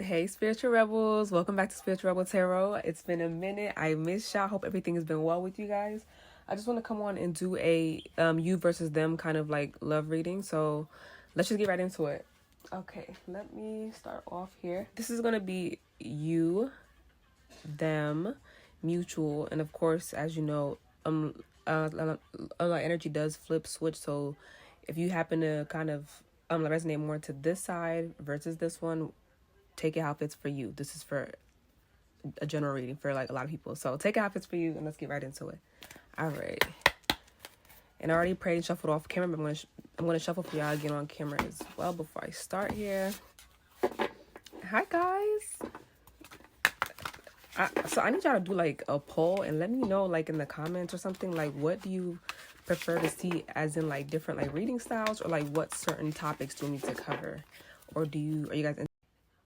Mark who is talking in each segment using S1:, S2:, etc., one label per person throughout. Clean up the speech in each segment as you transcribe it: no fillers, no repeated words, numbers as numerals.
S1: Hey, Spiritual Rebels. Welcome back to Spiritual Rebel Tarot. It's been a minute. I missed y'all. Hope everything has been well with you guys. I just want to come on and do a you versus them kind of like love reading. So let's just get right into it. Okay, let me start off here. This is going to be you, them, mutual. And of course, as you know, energy does flip switch. So if you happen to kind of resonate more to this side versus this one, take it how it fits for you. This is for a general reading for like a lot of people. So take it how it fits for you and let's get right into it. All right. And I already prayed and shuffled off camera, but I'm gonna shuffle for y'all again on camera as well before I start here. Hi guys. So I need y'all to do like a poll and let me know like in the comments or something, like what do you prefer to see as in like different like reading styles, or like what certain topics do you need to cover, or are you guys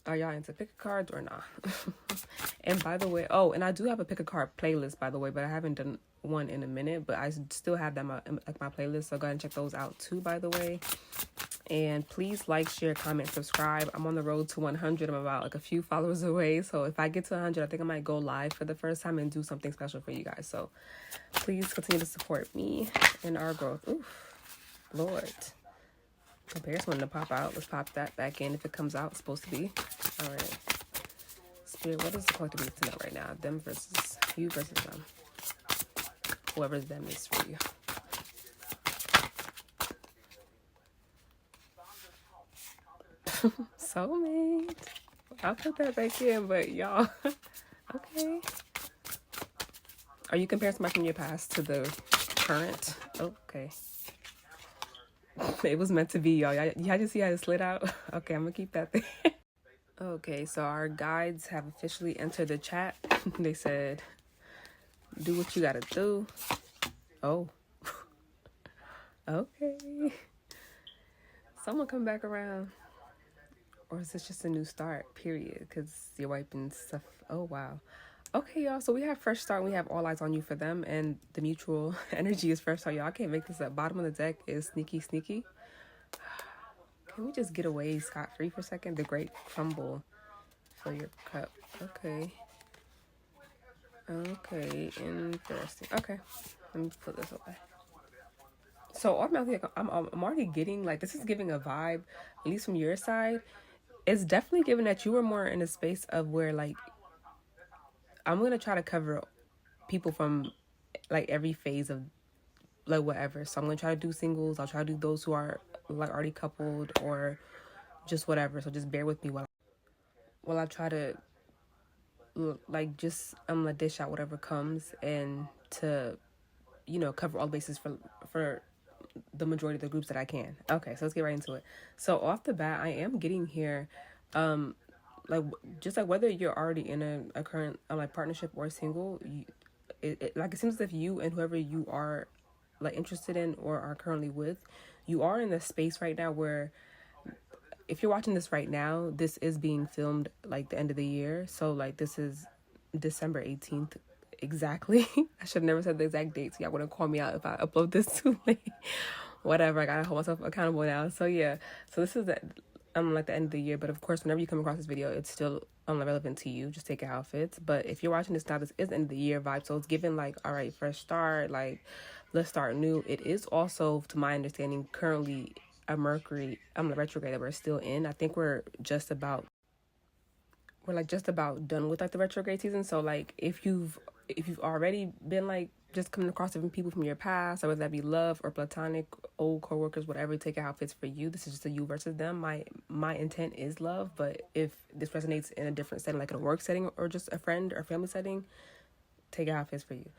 S1: are y'all into pick a cards or not? And by the way, and I do have a pick a card playlist, by the way, but I haven't done one in a minute, but I still have them like my playlist, so go ahead and check those out too, by the way. And please like, share, comment, subscribe. I'm on the road to 100. I'm about like a few followers away, so if I get to 100, I think I might go live for the first time and do something special for you guys. So please continue to support me and our growth. Oof, Lord. Comparison wanted to pop out. Let's pop that back in if it comes out. It's supposed to be. All right. Spirit, what is the collective need to know right now? Them versus you versus them. Whoever's them is for you. Soulmate. I'll put that back in, but y'all. Okay. Are you comparing somebody from your past to the current? Okay. It was meant to be, y'all. Y'all just see how it slid out? Okay, I'm gonna keep that there. Okay, so our guides have officially entered the chat. They said, do what you gotta do. Oh. Okay. Someone come back around. Or is this just a new start, period? Because you're wiping stuff. Oh, wow. Okay, y'all. So we have fresh start. We have all eyes on you for them. And the mutual energy is fresh start, y'all. I can't make this up. Bottom of the deck is sneaky, sneaky. Can we just get away scot-free for a second? The great crumble. Fill your cup. Okay. Okay. Interesting. Okay. Let me put this away. So automatically, I'm already getting, like, this is giving a vibe, at least from your side. It's definitely giving that you were more in a space of where, like, I'm going to try to cover people from, like, every phase of, like, whatever. So I'm going to try to do singles. I'll try to do those who are, like, already coupled or just whatever. So just bear with me while I try to, like, just, I'm going to dish out whatever comes and to, you know, cover all bases for the majority of the groups that I can. Okay, so let's get right into it. So off the bat, I am getting here, like, just like whether you're already in a current like partnership or single, like it seems as if you and whoever you are like interested in or are currently with, you are in the space right now where if you're watching this right now, this is being filmed like the end of the year. So like this is December 18th. Exactly. I should have never said the exact date, so y'all wouldn't call me out if I upload this too late. Whatever, I gotta hold myself accountable now. So yeah, so this is like the end of the year, but of course whenever you come across this video, it's still relevant to you. Just take it how it fits. But if you're watching this now, this is the end of the year vibe, so it's given like, all right, fresh start, like let's start new. It is also, to my understanding, currently a Mercury retrograde that we're still in. I think we're just about done with like the retrograde season. So like if you've already been like just coming across different people from your past, or whether that be love or platonic, old coworkers, whatever, take it how it fits for you. This is just a you versus them. My intent is love, but if this resonates in a different setting, like in a work setting or just a friend or family setting, take it how it fits for you.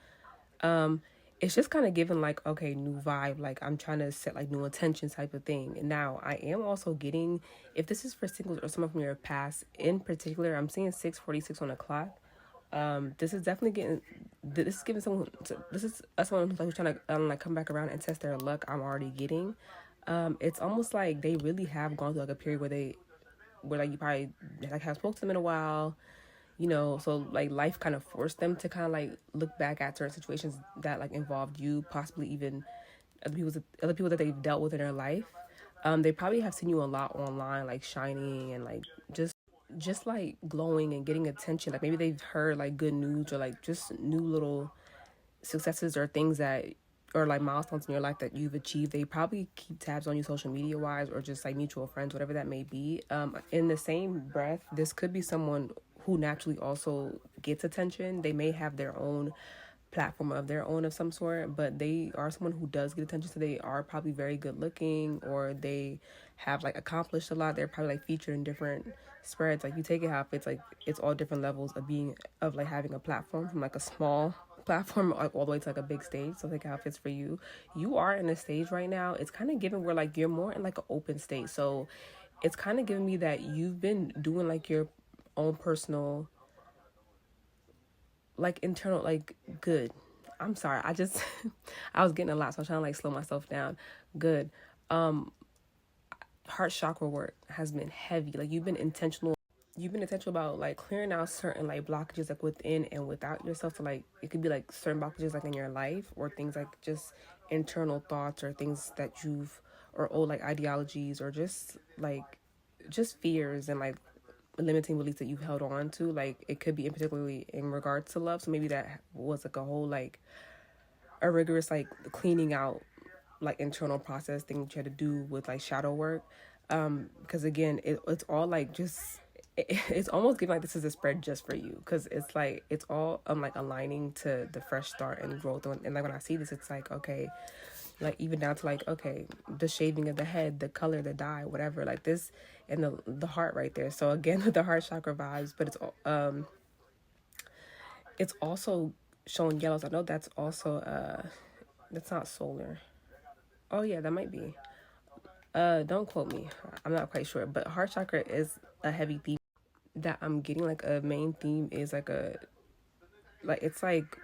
S1: It's just kind of given like, okay, new vibe, like I'm trying to set like new intentions type of thing. And now I am also getting, if this is for singles or someone from your past in particular, I'm seeing 6:46 on the clock. This is definitely someone who's trying to like come back around and test their luck. I'm already getting, it's almost like they really have gone through like a period where like you probably like haven't spoken to them in a while, you know, so like life kind of forced them to kind of like look back at certain situations that like involved you, possibly even other people that they've dealt with in their life. They probably have seen you a lot online, like shining and like just just like glowing and getting attention. Like maybe they've heard like good news or like just new little successes or things that, or like milestones in your life that you've achieved. They probably keep tabs on you social media wise, or just like mutual friends, whatever that may be. In the same breath, this could be someone who naturally also gets attention. They may have their own platform of their own of some sort, but they are someone who does get attention. So they are probably very good looking, or they have like accomplished a lot. They're probably like featured in different spreads. Like you take it how it's like it's all different levels of being, of like having a platform, from like a small platform like all the way to like a big stage. So think how it fits for you. You are in a stage right now, it's kind of given where like you're more in like an open state. So it's kind of giving me that you've been doing like your own personal like internal like good. I'm sorry, I just I was getting a lot, so I'm trying to like slow myself down. Good. Heart chakra work has been heavy. Like you've been intentional about like clearing out certain like blockages like within and without yourself. So like it could be like certain blockages like in your life, or things like just internal thoughts, or things that you've, or old like ideologies, or just like just fears and like limiting beliefs that you've held on to. Like it could be in particularly in regards to love. So maybe that was like a whole like a rigorous like cleaning out like internal process thing that you had to do with like shadow work. Because again, it's all like just it's almost giving like this is a spread just for you, because it's like it's all like aligning to the fresh start and growth. And like when I see this, it's like, okay, like even down to like, okay, the shaving of the head, the color, the dye, whatever, like this, and the heart right there. So again, the heart chakra vibes, but it's also showing yellows. I know that's also that's not solar. Oh yeah, that might be. Don't quote me. I'm not quite sure, but heart chakra is a heavy theme that I'm getting. Like a main theme is like it's like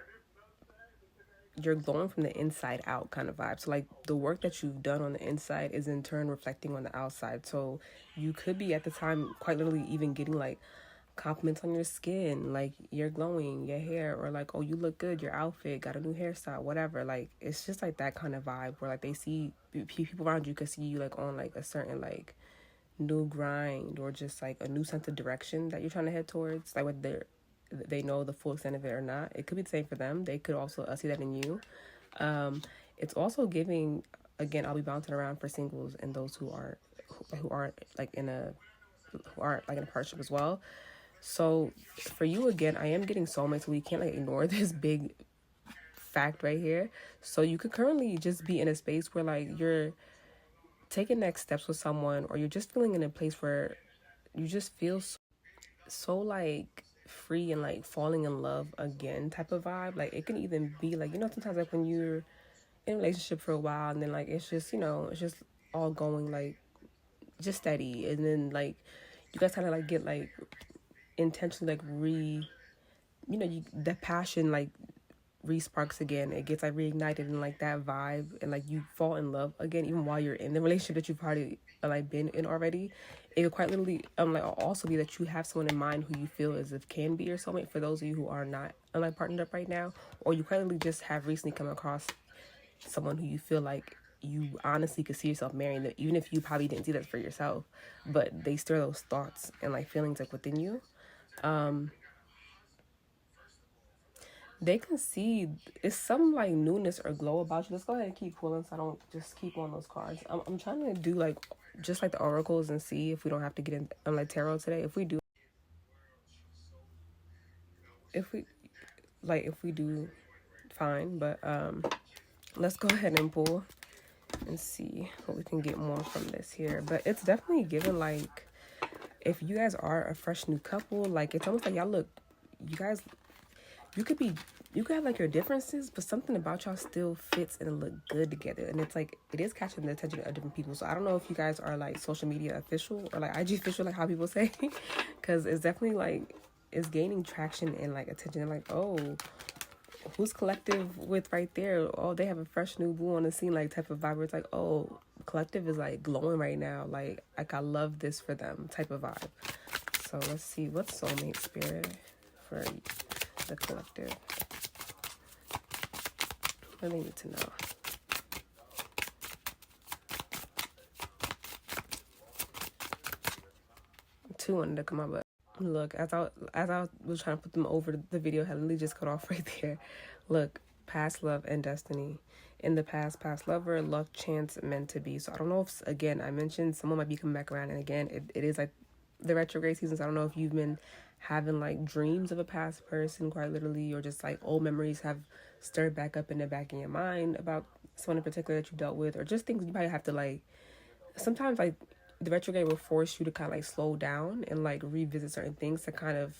S1: you're glowing from the inside out kind of vibe. So like the work that you've done on the inside is in turn reflecting on the outside. So you could be at the time quite literally even getting like compliments on your skin, like you're glowing, your hair, or like, oh, you look good, your outfit, got a new hairstyle, whatever. Like it's just like that kind of vibe where like they see people around you could see you like on like a certain like new grind, or just like a new sense of direction that you're trying to head towards. Like whether they know the full extent of it or not, it could be the same for them. They could also see that in you. It's also giving, again, I'll be bouncing around for singles and those who are like in a who aren't like in a partnership as well. So for you, again, I am getting soulmates, so we can't like ignore this big fact right here. So you could currently just be in a space where like you're taking next steps with someone, or you're just feeling in a place where you just feel so like free and like falling in love again type of vibe. Like it can even be like, sometimes like when you're in a relationship for a while and then like it's just, it's just all going like just steady, and then like you guys kind of like get like intentionally like the passion like re-sparks again. It gets like reignited, and like that vibe, and like you fall in love again even while you're in the relationship that you've already like been in already. It could quite literally like also be that you have someone in mind who you feel as if can be your soulmate, for those of you who are not like partnered up right now, or you quite literally just have recently come across someone who you feel like you honestly could see yourself marrying them, even if you probably didn't see that for yourself, but they stir those thoughts and like feelings like within you. They can see it's some like newness or glow about you. Let's go ahead and keep pulling, so I don't just keep on those cards. I'm trying to do like just like the oracles and see if we don't have to get in like tarot today. If we do, if we do, fine. But let's go ahead and pull and see what we can get more from this here. But it's definitely given like if you guys are a fresh new couple, like it's almost like you guys, you could have like your differences, but something about y'all still fits and look good together. And it's like, it is catching the attention of different people. So I don't know if you guys are like social media official or like IG official, like how people say, because it's definitely like, it's gaining traction and like attention. And like, oh, who's collective with right there? Oh, they have a fresh new boo on the scene, like type of vibe where it's like, oh, collective is like glowing right now. Like I love this for them type of vibe. So let's see, what's soulmate spirit for the collective? What do they need to know? Two wanted to come up, but Look, as I was trying to put them over, the video had literally just cut off right there. Look, past love and destiny. In the past lover, luck, chance, meant to be. So I don't know if, again, I mentioned someone might be coming back around, and again, it is like the retrograde seasons. I don't know if you've been having like dreams of a past person, quite literally, or just like old memories have stirred back up in the back of your mind about someone in particular that you dealt with, or just things you might have to like. Sometimes like the retrograde will force you to kind of like slow down and like revisit certain things to kind of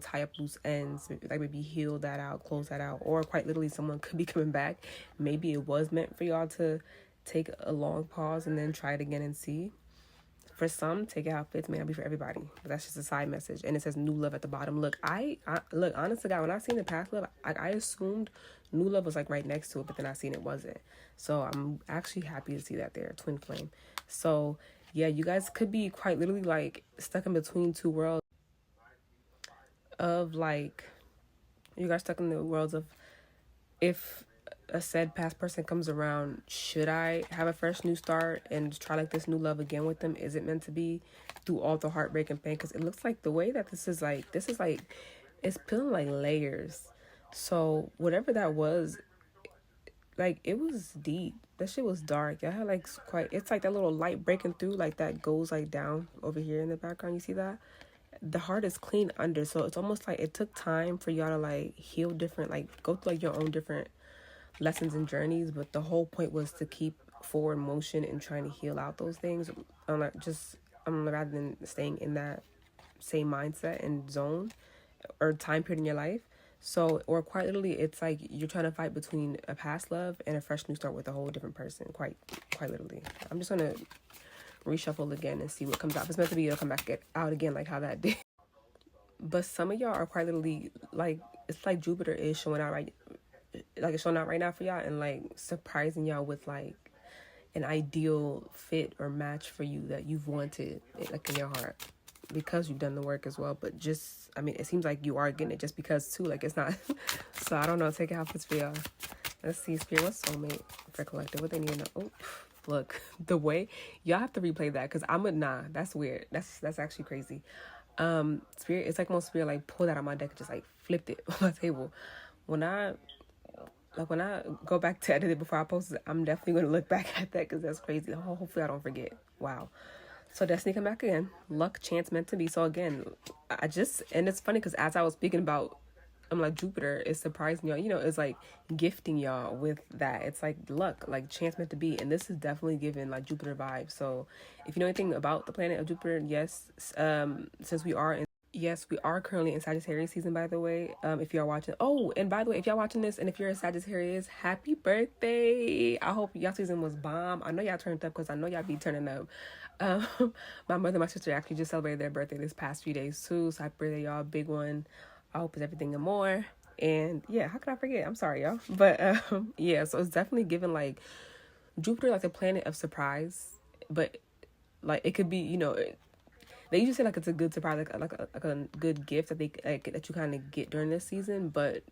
S1: tie up loose ends, like maybe heal that out, close that out, or quite literally someone could be coming back. Maybe it was meant for y'all to take a long pause and then try it again and see. For some, take it how it fits. May not be for everybody, but that's just a side message. And it says new love at the bottom. Look, I look, honest to God, when I seen the past love, I assumed new love was like right next to it, but then I seen it wasn't. So I'm actually happy to see that there, twin flame. So yeah, you guys could be quite literally like stuck in between two worlds of like, you guys stuck in the worlds of, if a said past person comes around, should I have a fresh new start and try like this new love again with them? Is it meant to be, through all the heartbreak and pain? Because it looks like the way that this is like it's peeling like layers. So whatever that was, like, it was deep. That shit was dark. I had like quite, it's like that little light breaking through, like that goes like down over here in the background. You see that? The heart is clean under, so it's almost like it took time for y'all to like heal different, like go through like your own different lessons and journeys, but the whole point was to keep forward motion and trying to heal out those things. Rather than staying in that same mindset and zone or time period in your life. So, or quite literally, it's like you're trying to fight between a past love and a fresh new start with a whole different person. Quite literally. I'm just gonna reshuffle again and see what comes out. If it's meant to be, it'll come back out again, like how that did. But some of y'all are quite literally like, it's like Jupiter is showing out right, like it's showing out right now for y'all, and like surprising y'all with like an ideal fit or match for you that you've wanted, like in your heart, because you've done the work as well. But just, I mean, it seems like you are getting it just because too, like it's not. So I don't know, take it how it's for y'all. Let's see, Spirit, what's soulmate for collective? What they need to know? Oh, look, the way y'all have to replay that, because that's weird. That's actually crazy. Spirit, it's like most Spirit like pulled that out my deck and just like flipped it on my table. When I go back to edit it before I post it, I'm definitely going to look back at that, because that's crazy. Hopefully I don't forget. Wow. So Destiny come back again. Luck, chance, meant to be. So again, and it's funny because as I was speaking about, I'm like, Jupiter is surprising y'all. It's like gifting y'all with that. It's like luck, like chance, meant to be. And this is definitely giving like Jupiter vibes. So if you know anything about the planet of Jupiter, yes, since we are currently in Sagittarius season, by the way. If y'all watching, and by the way, if y'all watching this and if you're a Sagittarius, happy birthday. I hope y'all season was bomb. I know y'all turned up, because I know y'all be turning up. My mother and my sister actually just celebrated their birthday this past few days too. So happy birthday, y'all. Big one. I hope it's everything and more. And yeah, how could I forget? I'm sorry, y'all. But yeah, so it's definitely given like Jupiter, like a planet of surprise. But like it could be, they usually say like it's a good surprise, like a good gift that that you kind of get during this season. But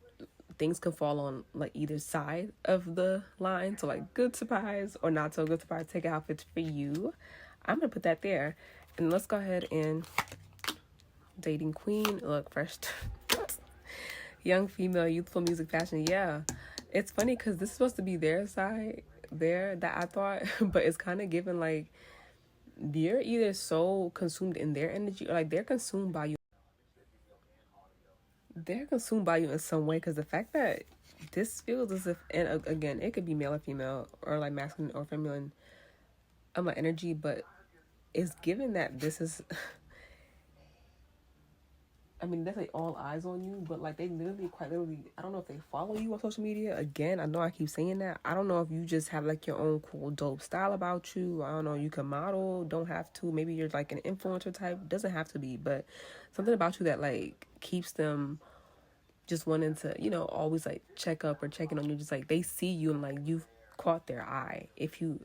S1: things could fall on like either side of the line. So like good surprise or not so good surprise. Take it how it fits for you. I'm gonna put that there. And let's go ahead and dating queen. Look, first young female, youthful, music, fashion. Yeah, it's funny because this is supposed to be their side there that I thought, but it's kind of given like they're either so consumed in their energy or like they're consumed by you. They're consumed by you in some way, because the fact that this feels as if, and again, it could be male or female or like masculine or feminine, like energy, but it's given that this is. I mean, that's like all eyes on you, but like they literally, quite literally, I don't know if they follow you on social media. Again, I know I keep saying that. I don't know if you just have like your own cool, dope style about you. I don't know. You can model, don't have to. Maybe you're like an influencer type. Doesn't have to be, but something about you that like keeps them just wanting to, always like check up or checking on you. Just like they see you and like you've caught their eye. If you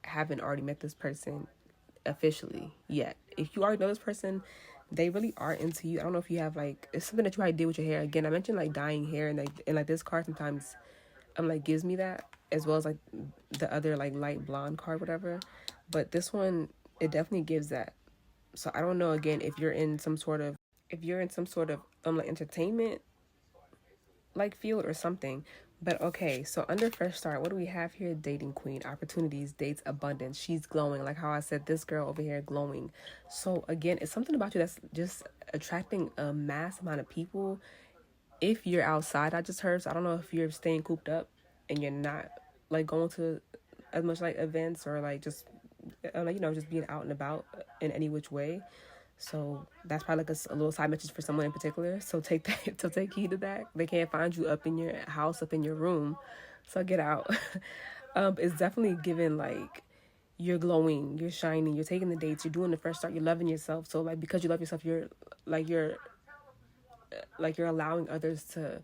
S1: haven't already met this person officially yet, if you already know this person, they really are into you. I don't know if you have like, it's something that you already did with your hair. Again, I mentioned like dyeing hair, and like this card sometimes like gives me that, as well as like the other like light blonde card, whatever. But this one, it definitely gives that. So I don't know, again, if you're in some sort of if you're in some sort of like entertainment like field or something. But okay, so under fresh start, what do we have here? Dating queen, opportunities, dates, abundance. She's glowing, like how I said, this girl over here glowing. So again, it's something about you that's just attracting a mass amount of people. If you're outside, I just heard, so I don't know if you're staying cooped up and you're not like going to as much like events or like just like, you know, just being out and about in any which way. So that's probably like a little side message for someone in particular. So take that, so take heed of that. They can't find you up in your house, up in your room. So get out. It's definitely given like you're glowing, you're shining, you're taking the dates, you're doing the fresh start, you're loving yourself. So like because you love yourself, you're allowing others to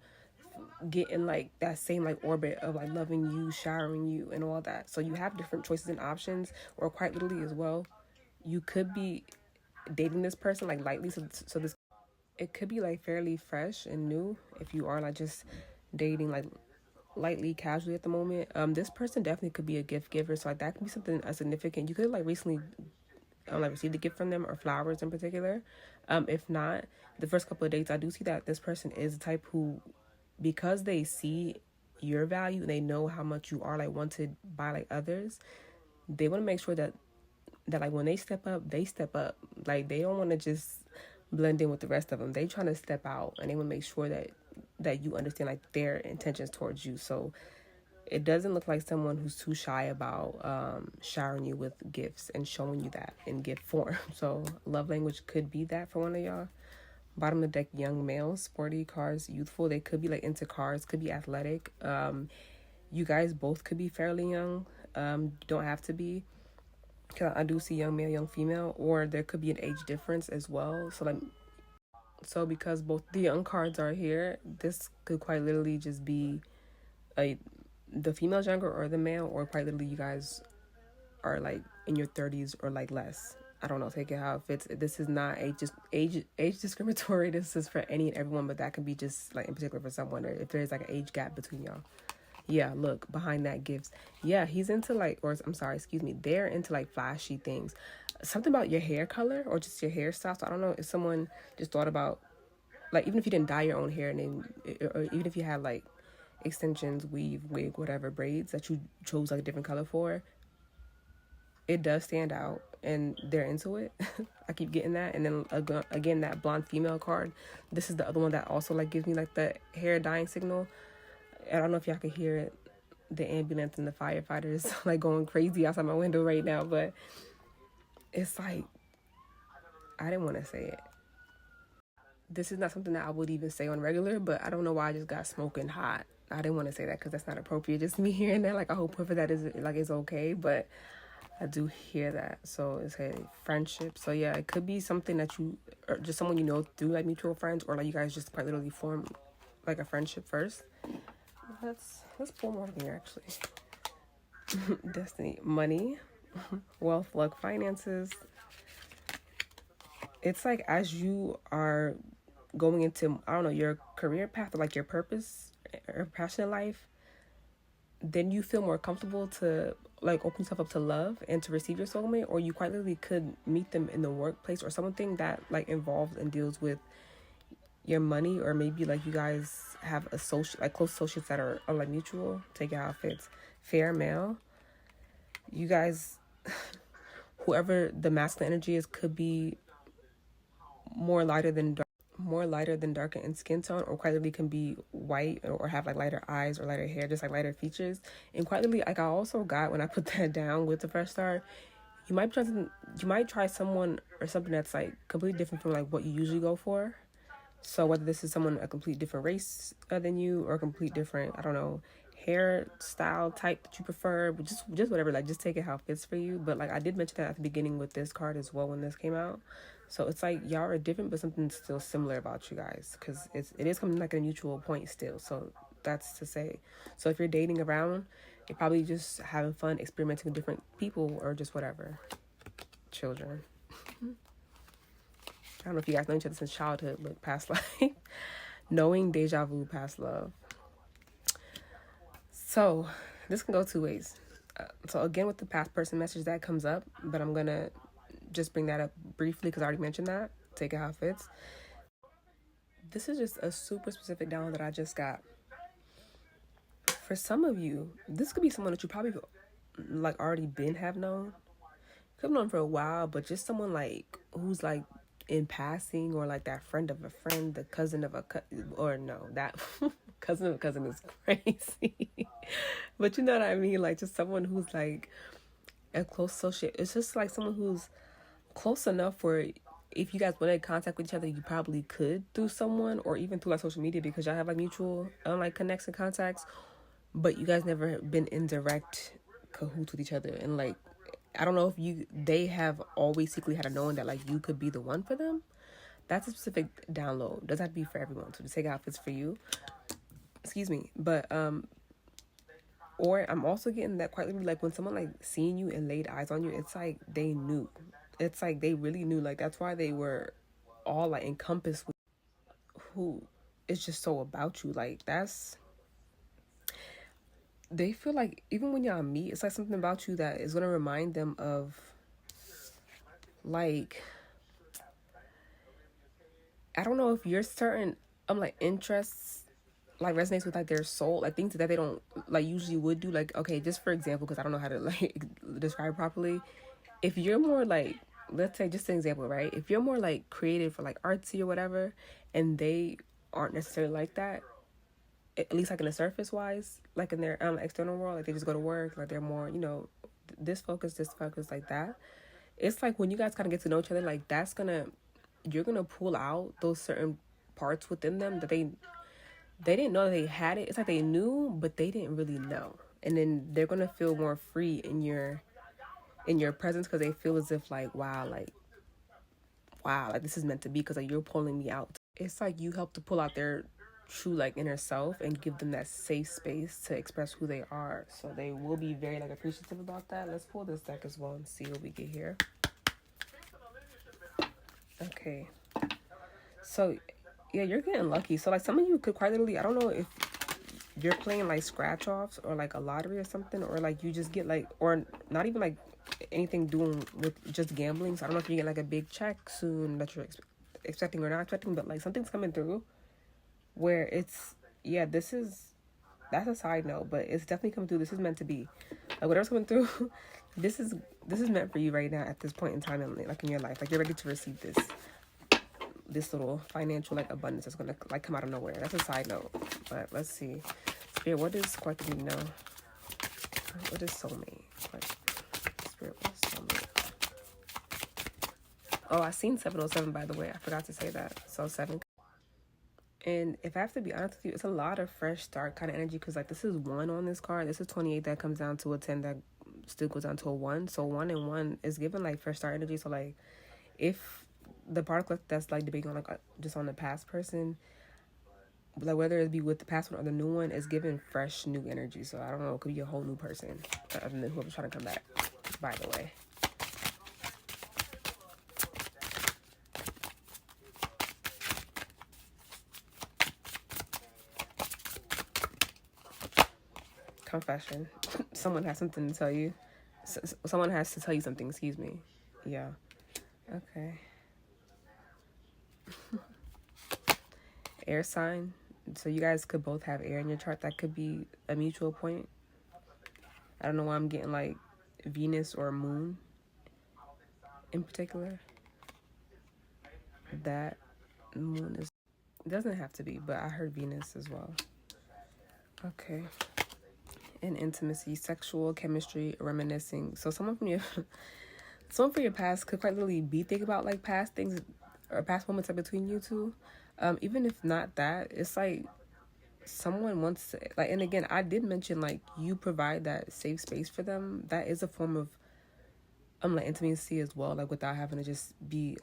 S1: get in like that same like orbit of like loving you, showering you, and all that. So you have different choices and options, or quite literally as well, you could be dating this person like lightly, so this, it could be like fairly fresh and new if you are like just dating like lightly casually at the moment. This person definitely could be a gift giver, so like that could be something significant. You could like recently like received a gift from them, or flowers in particular. If not, the first couple of dates, I do see that this person is the type who, because they see your value and they know how much you are like wanted by like others, they want to make sure that like when they step up, they step up. Like they don't want to just blend in with the rest of them. They trying to step out, and they want to make sure that you understand like their intentions towards you. So it doesn't look like someone who's too shy about showering you with gifts and showing you that in gift form. So love language could be that for one of y'all. Bottom of the deck, young males, sporty, cars, youthful. They could be like into cars, could be athletic. You guys both could be fairly young. Don't have to be. Cause I do see young male, young female, or there could be an age difference as well. So because both the young cards are here, this could quite literally just be the female's younger or the male, or quite literally you guys are like in your 30s or like less. I don't know, take it how it fits. This is not age discriminatory. This is for any and everyone, but that can be just like in particular for someone, or if there's like an age gap between y'all. Yeah, look, behind that gifts. Yeah, he's into like, or I'm sorry, excuse me, they're into like flashy things. Something about your hair color or just your hairstyle. So I don't know if someone just thought about, like, even if you didn't dye your own hair, and then, or even if you had like extensions, weave, wig, whatever, braids that you chose like a different color for, it does stand out and they're into it. I keep getting that. And then again, that blonde female card, this is the other one that also like gives me like the hair dyeing signal. I don't know if y'all can hear it, the ambulance and the firefighters like going crazy outside my window right now, but it's like, I didn't want to say it. This is not something that I would even say on regular, but I don't know why I just got smoking hot. I didn't want to say that because that's not appropriate. Just me hearing that, like I hope whoever that is like is okay, but I do hear that. So it's a friendship. So yeah, it could be something that you, or just someone you know through like mutual friends, or like you guys just quite literally form like a friendship first. Let's pull more from here actually. Destiny, money, wealth, luck, finances. It's like as you are going into, I don't know, your career path or like your purpose or passion in life, then you feel more comfortable to like open yourself up to love and to receive your soulmate, or you quite literally could meet them in the workplace or something that like involves and deals with your money, or maybe like you guys have like close associates that are like mutual. Take it how it fits. Fair male, you guys, whoever the masculine energy is, could be more lighter than darker in skin tone, or quite literally can be white or have like lighter eyes or lighter hair, just like lighter features. And quite literally, like I also got, when I put that down with the fresh start, you might try someone or something that's like completely different from like what you usually go for. So whether this is someone a complete different race than you, or a complete different, I don't know, hairstyle type that you prefer, but just whatever, like just take it how it fits for you. But like I did mention that at the beginning with this card as well when this came out. So it's like y'all are different, but something's still similar about you guys, because it is coming like a mutual point still. So that's to say. So if you're dating around, you're probably just having fun experimenting with different people, or just whatever. Children. I don't know if you guys know each other since childhood, but past life. Knowing, deja vu, past love. So this can go two ways. So again, with the past person message that comes up, but I'm going to just bring that up briefly because I already mentioned that. Take it how it fits. this is just a super specific download that I just got. For some of you, this could be someone that you probably like already have known. Could have known for a while, but just someone like who's like in passing, or like that friend of a friend, the cousin of a or no, that cousin of a cousin is crazy. But you know what I mean? Like just someone who's like a close associate. It's just like someone who's close enough where if you guys wanted contact with each other, you probably could through someone, or even through like social media, because y'all have like mutual like connects and contacts, but you guys never been in direct cahoots with each other. And like, I don't know if they have always secretly had a knowing that like you could be the one for them. That's a specific download. Doesn't have to be for everyone. So to take out if it's for you. Excuse me. But or I'm also getting that quite literally, like when someone like seen you and laid eyes on you, it's like they knew. It's like they really knew. Like that's why they were all like encompassed with who is just so about you. Like they feel like even when y'all meet, it's like something about you that is gonna remind them of like, I don't know if your certain like interests like resonates with like their soul, like things that they don't like usually would do. Like, okay, just for example, because I don't know how to like describe properly. If you're more like, let's say just an example, right? If you're more like creative or like artsy or whatever, and they aren't necessarily like that, at least like in the surface wise, like in their external world, like they just go to work, like they're more, this focus, like that. It's like when you guys kind of get to know each other, like you're gonna pull out those certain parts within them that they didn't know they had it. It's like they knew, but they didn't really know. And then they're gonna feel more free in your presence, because they feel as if like, wow, like this is meant to be, because like you're pulling me out. It's like you help to pull out their true like inner self and give them that safe space to express who they are. So they will be very like appreciative about that. Let's pull this deck as well and see what we get here. Okay. So yeah, you're getting lucky. So like some of you could quite literally, I don't know if you're playing like scratch offs or like a lottery or something, or like you just get like, or not even like anything doing with just gambling. So I don't know if you get like a big check soon that you're expecting or not expecting, but like something's coming through where it's, yeah, that's a side note, but it's definitely coming through. This is meant to be. Like whatever's coming through, this is meant for you right now at this point in time, in your life. Like you're ready to receive this little financial like abundance that's gonna like come out of nowhere. That's a side note. But let's see. Spirit, what does collectively know? What is soulmate? Like, Spirit, what is soulmate? Oh, I seen 707, by the way. I forgot to say that. So 7. And if I have to be honest with you, it's a lot of fresh start kind of energy, because like this is 1 on this card. This is 28 that comes down to a 10 that still goes down to a 1. So 1 and 1 is given like fresh start energy. So like if the particle that's like debating on like just on the past person, like whether it be with the past one or the new one, is given fresh new energy. So I don't know, it could be a whole new person other than whoever's trying to come back, by the way. Confession. Someone has something to tell you. Someone has to tell you something, excuse me. Yeah. Okay. Air sign. So you guys could both have air in your chart. That could be a mutual point. I don't know why I'm getting like Venus or Moon in particular. That Moon is, it doesn't have to be, but I heard Venus as well. Okay. And intimacy, sexual chemistry, reminiscing. So someone from your past could quite literally be thinking about like past things or past moments like between you two. Even if not that, it's like someone wants to, like, and again, I did mention like you provide that safe space for them. That is a form of like intimacy as well, like without having to just be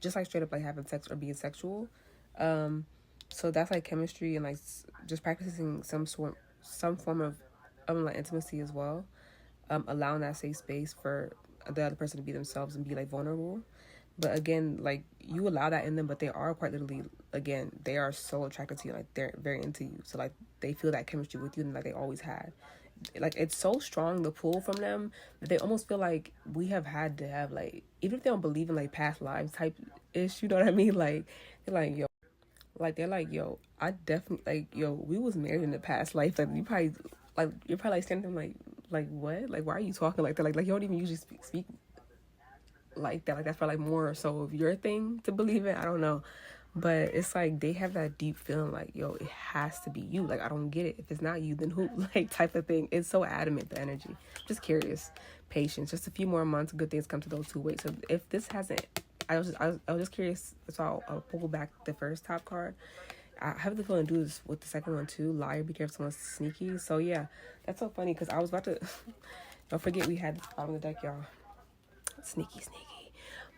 S1: just like straight up like having sex or being sexual. So that's like chemistry and like just practicing some form of like intimacy as well, allowing that safe space for the other person to be themselves and be like vulnerable. But again, like you allow that in them, but they are quite literally, again, they are so attracted to you, like they're very into you, so like they feel that chemistry with you and like they always had. Like it's so strong, the pull from them, that they almost feel like we have had to have like, even if they don't believe in like past lives type ish, you know what I mean, like they're like, yo, Like, they're like, yo, I definitely, like, yo, we was married in the past life. Like, you're probably like standing there like, what? Like, why are you talking like that? Like you don't even usually speak like that. Like, that's probably like more so of your thing to believe in. I don't know. But it's like they have that deep feeling like, yo, it has to be you. Like, I don't get it. If it's not you, then who? Like, type of thing. It's so adamant, the energy. Just curious. Patience. Just a few more months, good things come to those who wait. So if this hasn't, I was just curious. So I'll pull back the first top card. I have the feeling to do this with the second one too. Liar, be careful, someone's sneaky. So yeah, that's so funny because I was about to. Don't forget we had this bottom of the deck, y'all. Sneaky.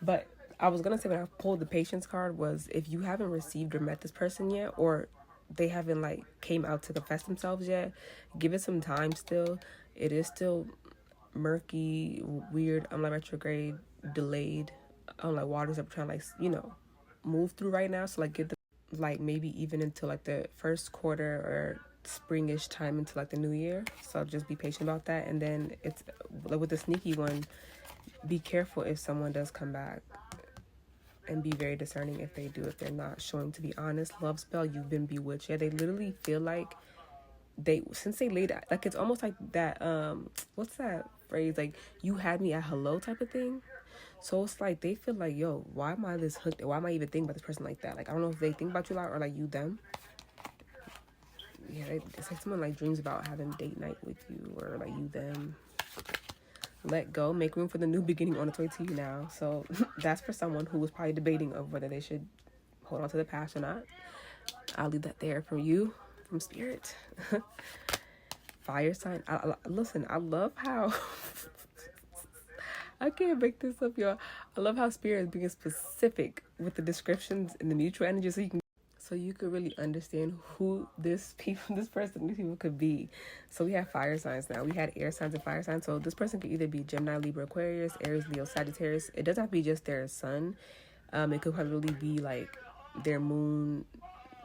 S1: But I was gonna say when I pulled the patience card was if you haven't received or met this person yet, or they haven't like came out to confess themselves yet, give it some time still. It is still murky, weird, like retrograde, delayed. Like waters that we're trying to like, move through right now. So like get the like maybe even into like the first quarter or springish time into like the new year. So just be patient about that. And then it's like with the sneaky one, be careful if someone does come back, and be very discerning if they do. If they're not showing to be honest, love spell, you've been bewitched. Yeah, they literally feel like since they laid like it's almost like that what's that phrase, like you had me at hello type of thing. So it's like they feel like, yo, why am I this hooked? Why am I even thinking about this person like that? Like I don't know if they think about you a lot or like you them. Yeah, it's like someone like dreams about having date night with you or like you them. Let go, make room for the new beginning on its way to you now. So that's for someone who was probably debating of whether they should hold on to the past or not. I'll leave that there from you, from spirit. Fire sign. Listen, I love how I can't make this up, y'all. I love how spirit is being specific with the descriptions and the mutual energy, so you could really understand who these people could be. So we have fire signs now. We had air signs and fire signs. So this person could either be Gemini, Libra, Aquarius, Aries, Leo, Sagittarius. It doesn't have to be just their sun. It could probably be like their moon,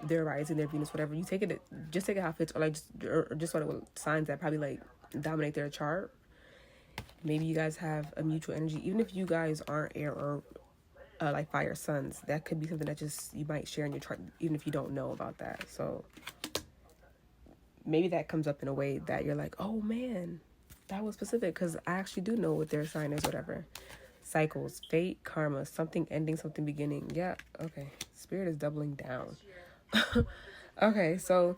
S1: their rising, their Venus, whatever. You take it, just take it how it fits, or like just what signs that probably like dominate their chart. Maybe you guys have a mutual energy, even if you guys aren't air or like fire suns. That could be something that just you might share in your chart, even if you don't know about that. So maybe that comes up in a way that you're like, oh man, that was specific, because I actually do know what their sign is, whatever. Cycles, fate, karma, something ending, something beginning. Yeah, okay. Spirit is doubling down. Okay, so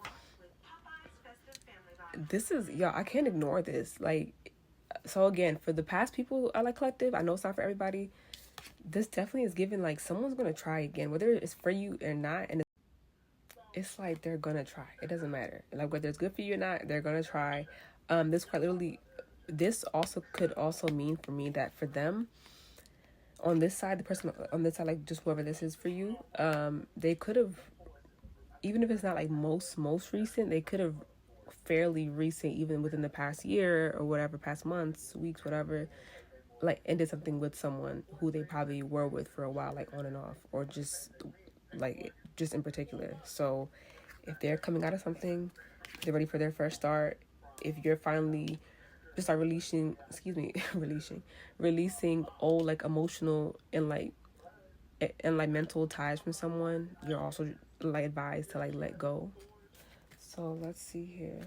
S1: this is, y'all, I can't ignore this. Like, so again, for the past people I like collective, I know it's not for everybody. This definitely is given like someone's gonna try again, whether it's for you or not. And it's like they're gonna try. It doesn't matter. Like whether it's good for you or not, they're gonna try. This quite literally, this also could also mean for me that for them, on this side, the person on this side, like just whoever this is for you, they could have, even if it's not like most recent, they could have fairly recent, even within the past year or whatever, past months, weeks, whatever, like ended something with someone who they probably were with for a while, like on and off, or just in particular. So if they're coming out of something, they're ready for their fresh start. If you're finally just start releasing old like emotional and like mental ties from someone, you're also like advised to like let go. So let's see here.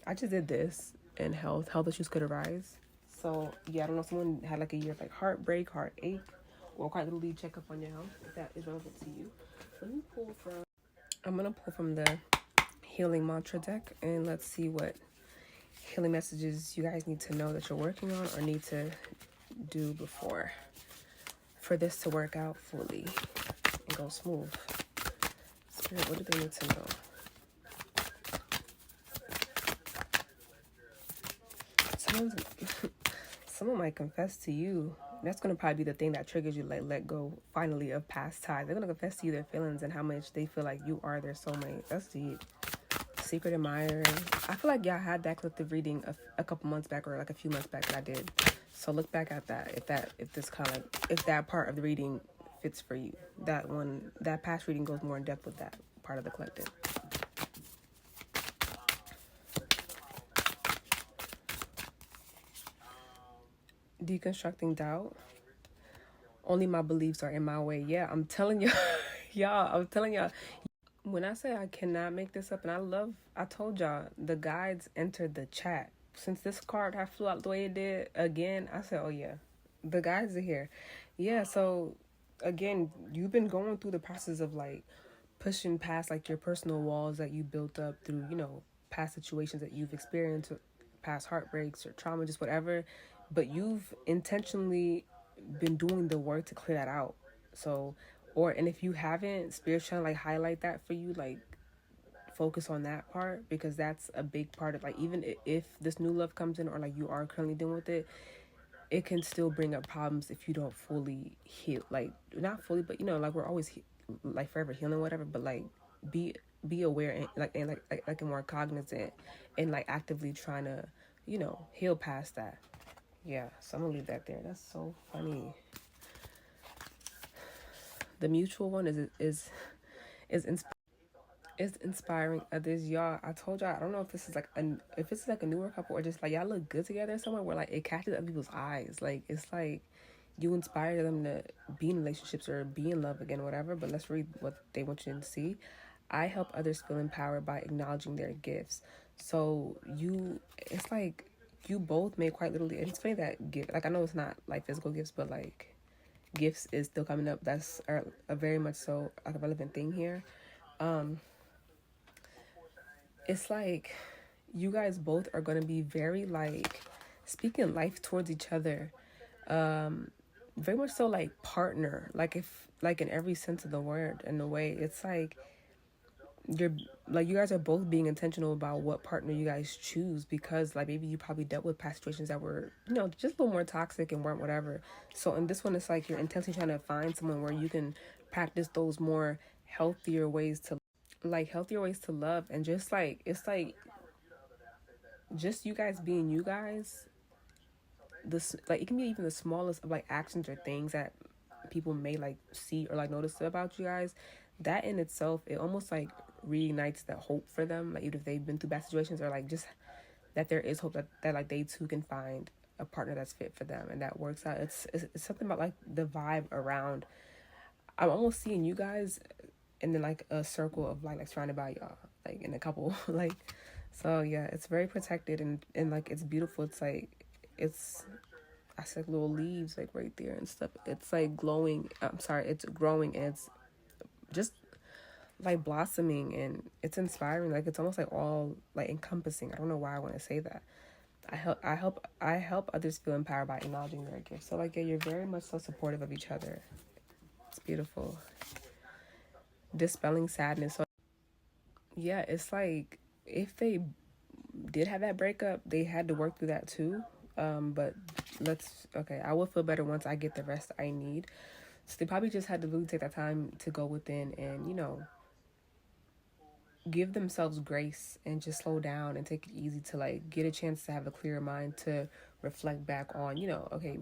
S1: I just did this, and health issues could arise. So yeah, I don't know if someone had like a year of like heartbreak, heartache, or quite literally check up on your health if that is relevant to you. I'm gonna pull from the healing mantra deck, and let's see what healing messages you guys need to know that you're working on or need to do before for this to work out fully and go smooth. Spirit, what do they need to know? Someone might confess to you. That's going to probably be the thing that triggers you, like, let go finally of past ties. They're going to confess to you their feelings and how much they feel like you are their soulmate. That's deep. Secret admirer. I feel like y'all had that collective reading a couple months back, or like a few months back that I did. So look back at that. If that part of the reading fits for you. That past reading goes more in depth with that part of the collective. Deconstructing doubt. Only my beliefs are in my way. Yeah, I'm telling you, I'm telling y'all, When I say I cannot make this up, and I told y'all the guides entered the chat. Since this card I flew out the way it did again, I said, oh yeah, the guides are here. Yeah, so again, you've been going through the process of like pushing past like your personal walls that you built up through, past situations that you've experienced, past heartbreaks or trauma, just whatever. But you've intentionally been doing the work to clear that out. So, and if you haven't, Spirit's trying to like highlight that for you, like focus on that part, because that's a big part of like, even if this new love comes in or like you are currently dealing with it, it can still bring up problems if you don't fully heal, like not fully, but like we're always like forever healing, whatever, but like be aware and like more cognizant and like actively trying to heal past that. Yeah, so I'm gonna leave that there. That's so funny. The mutual one is inspiring others. Y'all, I told y'all, I don't know if this is like if it's like a newer couple or just like y'all look good together somewhere where like it catches other people's eyes. Like it's like you inspire them to be in relationships or be in love again, whatever. But let's read what they want you to see. I help others feel empowered by acknowledging their gifts. So it's like you both may quite literally, and it's funny that gift, like I know it's not like physical gifts, but like gifts is still coming up. That's a very much so like a relevant thing here. It's like you guys both are going to be very like speaking life towards each other, very much so like partner, like if like in every sense of the word. In a way, it's like you're like you guys are both being intentional about what partner you guys choose, because like maybe you probably dealt with past situations that were just a little more toxic and weren't whatever. So in this one, it's like you're intentionally trying to find someone where you can practice those more healthier ways to love, and just like it's like just you guys being you guys. This like it can be even the smallest of like actions or things that people may like see or like notice about you guys. That in itself, it almost like reignites that hope for them, like even if they've been through bad situations, or like just that there is hope that like they too can find a partner that's fit for them and that works out. It's something about like the vibe around. I'm almost seeing you guys and then like a circle of like surrounded by y'all, like in a couple like. So yeah, it's very protected and like it's beautiful. It's like I said little leaves like right there and stuff. It's like glowing. I'm sorry, it's growing and it's just like blossoming, and it's inspiring. Like it's almost like all like encompassing. I don't know why I want to say that. I help others feel empowered by acknowledging their gifts. So like yeah, you're very much so supportive of each other. It's beautiful. Dispelling sadness. So yeah, it's like if they did have that breakup, they had to work through that too. But I will feel better once I get the rest I need. So they probably just had to really take that time to go within and, give themselves grace and just slow down and take it easy to like get a chance to have a clearer mind to reflect back on, okay,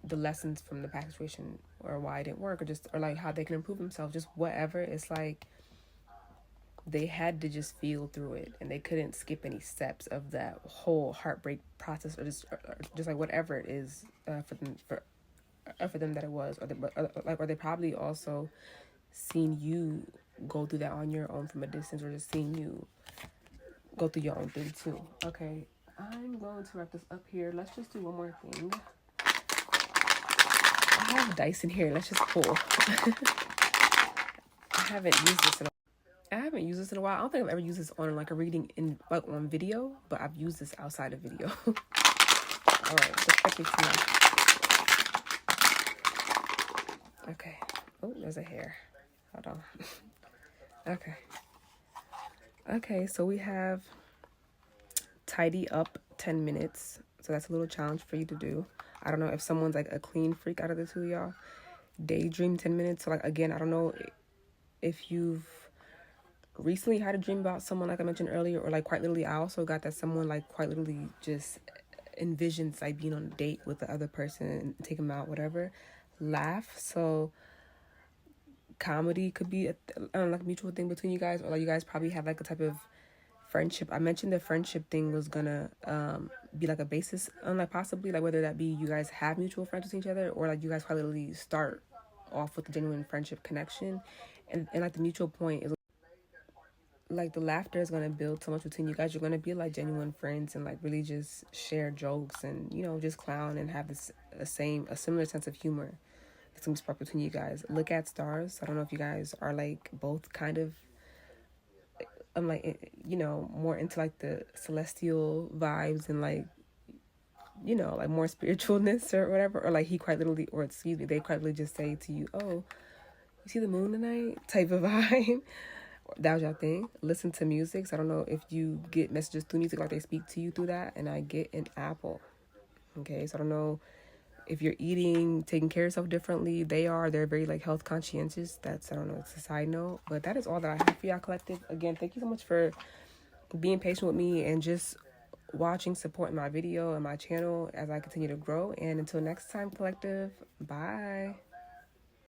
S1: the lessons from the past situation or why it didn't work or like how they can improve themselves, just whatever. It's like they had to just feel through it and they couldn't skip any steps of that whole heartbreak process or just like whatever it is for them that it was, or they probably also seen you go through that on your own from a distance, or just seeing you go through your own thing too. Okay, I'm going to wrap this up here. Let's just do one more thing. I have dice in here. Let's just pull. I haven't used this in a while. I don't think I've ever used this on like a reading in like on video, but I've used this outside of video. All right, just check me tonight. Okay. Oh, there's a hair. Hold on. Okay, so we have tidy up 10 minutes. So that's a little challenge for you to do. I don't know if someone's like a clean freak out of the two of y'all. Daydream 10 minutes. So like again, I don't know if you've recently had a dream about someone like I mentioned earlier, or like quite literally I also got that someone like quite literally just envisions like being on a date with the other person and take them out, whatever. Laugh. So comedy could be like a mutual thing between you guys, or like you guys probably have like a type of friendship. I mentioned the friendship thing was gonna be like a basis on like possibly like whether that be you guys have mutual friends with each other, or like you guys probably literally start off with a genuine friendship connection, and like the mutual point is like the laughter is going to build so much between you guys. You're going to be like genuine friends and like really just share jokes and, you know, just clown and have this a similar sense of humor. It's going to be spark between you guys. Look at stars. I don't know if you guys are like both kind of, I'm like, you know, more into like the celestial vibes and like, you know, like more spiritualness or whatever. Or like he quite literally, or excuse me, they quite literally just say to you, oh, you see the moon tonight type of vibe. That was your thing. Listen to music. So I don't know if you get messages through music, like they speak to you through that. And I get an apple. Okay, so I don't know if you're eating, taking care of yourself differently. They're very like health conscientious. That's, I don't know, it's a side note. But that is all that I have for y'all, collective. Again, thank you so much for being patient with me and just watching, supporting my video and my channel as I continue to grow. And until next time, collective, bye.